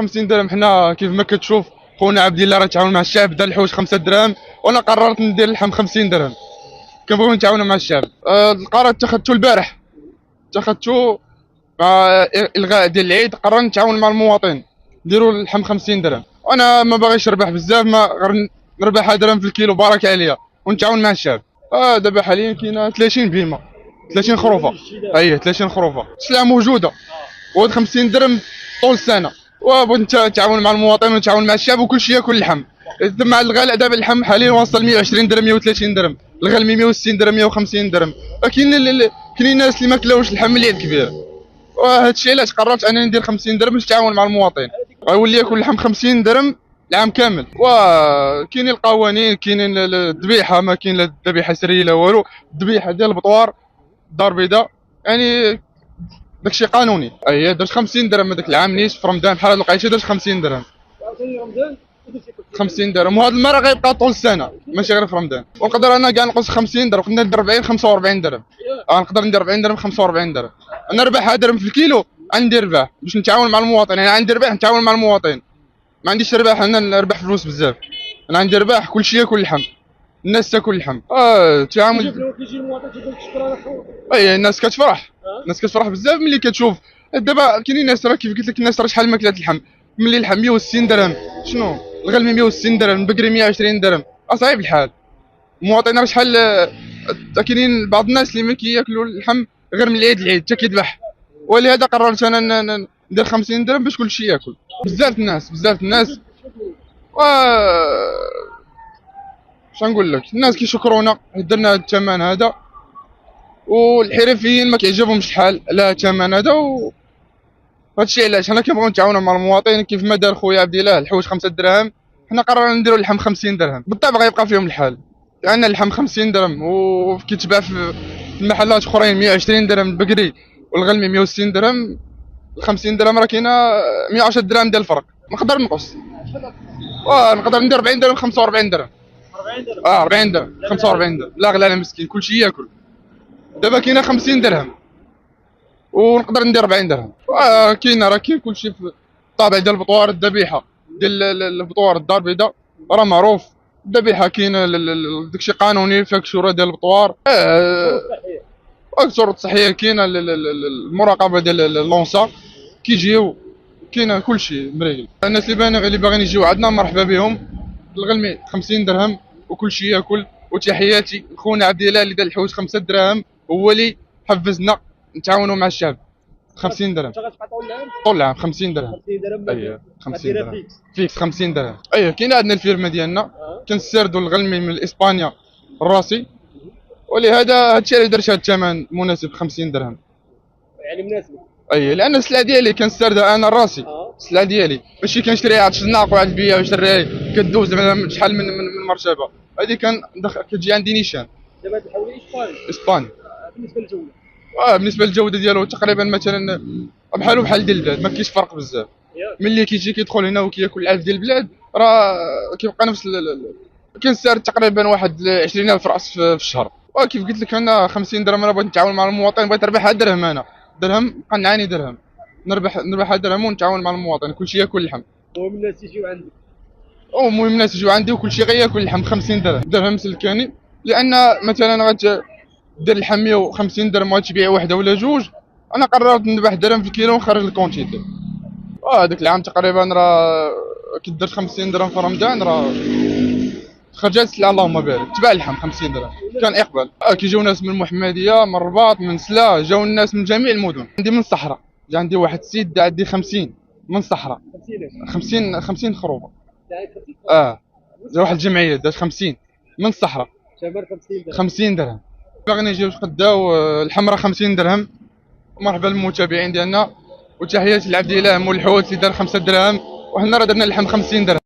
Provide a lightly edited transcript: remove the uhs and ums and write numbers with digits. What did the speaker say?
50 درهم. حنا كيف ما كتشوف خونا عبد الله راه تعاون مع الشعب، دار الحوش 5 دراهم، وانا قررت ندير اللحم 50 درهم. كنبغيو نتعاونوا مع الشعب. القرار اتخذته البارح، اتخذته مع الغاء ديال العيد. قررنا نتعاون مع المواطن نديروا اللحم 50 درهم. وانا ما باغيش نربح بزاف، ما غير نربح درهم في الكيلو بارك عليا، ونتعاون مع الشعب. دابا حاليا كاينه 30 بهيمه، 30 خروفه. 30 خروفه، السلعه موجوده، وهاد 50 درهم طول السنه. وبغيت نتعاون مع المواطن ونتعاون مع الشعب، وكل شيء ياكل اللحم. مع الغلاء دابا اللحم حاليا واصل 120 درهم، 130 درهم، الغلمي 160 درهم، 150 درهم. كاينين الناس اللي ما كلاوش اللحم من العيد كبير. وهذا الشيء علاش قررت انني ندير 50 درهم باش نتعاون مع المواطن. غيولي ياكل اللحم 50 درهم العام كامل. وكاينين القوانين، كاينين الذبيحه، ما كاين لا ذبيحه سريه لا والو. الذبيحه ديال البطوار الدار البيضاء يعني داكشي قانوني. درت 50 درهم هذاك العام، نيت في رمضان بحال هاد لقيتي درت 50 درهم. 50 درهم، وهذا المره غيبقى طول السنه ماشي غير في رمضان. ونقدر انا كاع نقص 50 درهم، نقدر ندير 40 45 درهم. نقدر ندير 40 درهم 45 درهم. انا ربح درهم في الكيلو غندير ربح باش نتعاون مع المواطن. يعني عندي ربح نتعاون مع المواطن، ما عنديش ربح انا نربح فلوس بزاف. انا عندي ربح كلشي ياكل اللحم، الناس تاكل اللحم. تعامل. كيجي المواطن تيقول لك شكرا اخويا. الناس كتفرح، الناس كتفرح بزاف ملي كتشوف. دابا كاينين ناس، راه كيف قلت لك، الناس راه شحال ما كلات اللحم. ملي اللحم 160 درهم، شنو الغلمي 160 درهم، البقري 120 درهم، صعيب الحال. المواطن راه شحال. كاينين بعض الناس اللي ما كياكلوا اللحم غير من العيد للعيد حتى كيذبح. ولهذا قررت انا ندير 50 درهم باش كلشي ياكل. بزاف الناس و شنقول لك، الناس كيشكرونا درنا هذا الثمن هذا. والحرفيين ما كيعجبهمش شحال على الثمن هذا. هادشي علاش حنا كنبغيو نتعاونوا مع المواطن. كيف ما دار خويا عبد الله الحوش 5 دراهم، حنا قررنا نديروا اللحم 50 درهم. بالطبع غيبقى فيهم الحال، لان اللحم 50 درهم وكيتباع في المحلات اخرين 120 درهم البقري، والغلمي 160 درهم. 50 درهم راه كاينه 110 درهم ديال الفرق. نقدر نقص، نقدر ندير 40 درهم 45 درهم. 40 درهم 45 درهم، لا غلا على مسكين كلشي ياكل. دابا كاينه 50 درهم ونقدر ندير 40 درهم. كاين كلشي في الطابع ديال البطوار. الذبيحه ديال البطوار الدار البيضاء راه معروف. الذبيحه كاين داكشي قانوني، فيها كشوره ديال البطوار. الشروط الصحيه كاينه، المراقبه ديال اللونسا كيجيو، كاين كلشي مريقل. الناس اللي باغيين يجيو عندنا مرحبا بهم. الغلمي 50 درهم وكلشي ياكل. وتحياتي خونا عبد الله اللي دار الحوش 5 دراهم، هو اللي حفزنا نتعاونوا مع الشعب. 50 درهم طول العام 50 درهم. 50 درهم 50 درهم فيكس 50 درهم. كاين عندنا الفيرما ديالنا كنستردوا الغلمي من اسبانيا الراسي. ولهذا هادشي اللي درت هاد الثمن مناسب 50 درهم. يعني مناسب. لان السلعه ديالي كنستردها انا الراسي. السلعه ديالي ماشي كنشريها عند الشناق وعند البيع وشريها كدوز شحال من مرتبه. هذه كتجي عندي نيشان. دابا تحولي اسباني. بالنسبه للجوده. بالنسبه للجوده ديالو تقريبا مثلا بحال ديال البلاد، ما كاينش فرق بزاف. ملي كيجي كيدخل هنا وكياكل العلف ديال البلاد راه كيبقى نفس كنسار تقريبا واحد 20,000 راس في الشهر. وكيف قلت لك انا 50 درهم. انا بغيت نتعاون مع المواطن، بغيت نربح درهم. انا درهم بقى نعاني درهم، نربح درهم ونتعاون مع المواطن كلشي ياكل اللحم. المهم الناس يجيو عندك. المهم الناس يجيو عندي وكلشي غياكل اللحم 50 درهم سلكاني. لان مثلا دير اللحم 150 درهم وتبيع وحده ولا جوج، انا قررت نربح درهم في الكيلو ونخرج الكونتيتي. هذاك العام تقريبا راه كي درت 50 درهم في رمضان راه خرجت السلعه اللهم بارك. تباع اللحم 50 درهم كان اقبال. كيجيو ناس من المحمديه، من الرباط، من سلا، جاو الناس من جميع المدن. عندي من الصحراء، جا عندي واحد السيد دا عندي 50 من الصحراء. 50 خروفه. جا واحد الجمعيه دات 50 من الصحراء. 50 درهم. باغيين يجيو يتقداو الحمراء 50 درهم. مرحبا بالمتابعين ديالنا، وتحياتي لعبد الله مول الحوت اللي دار 5 دراهم، وحنا راه درنا اللحم 50 درهم.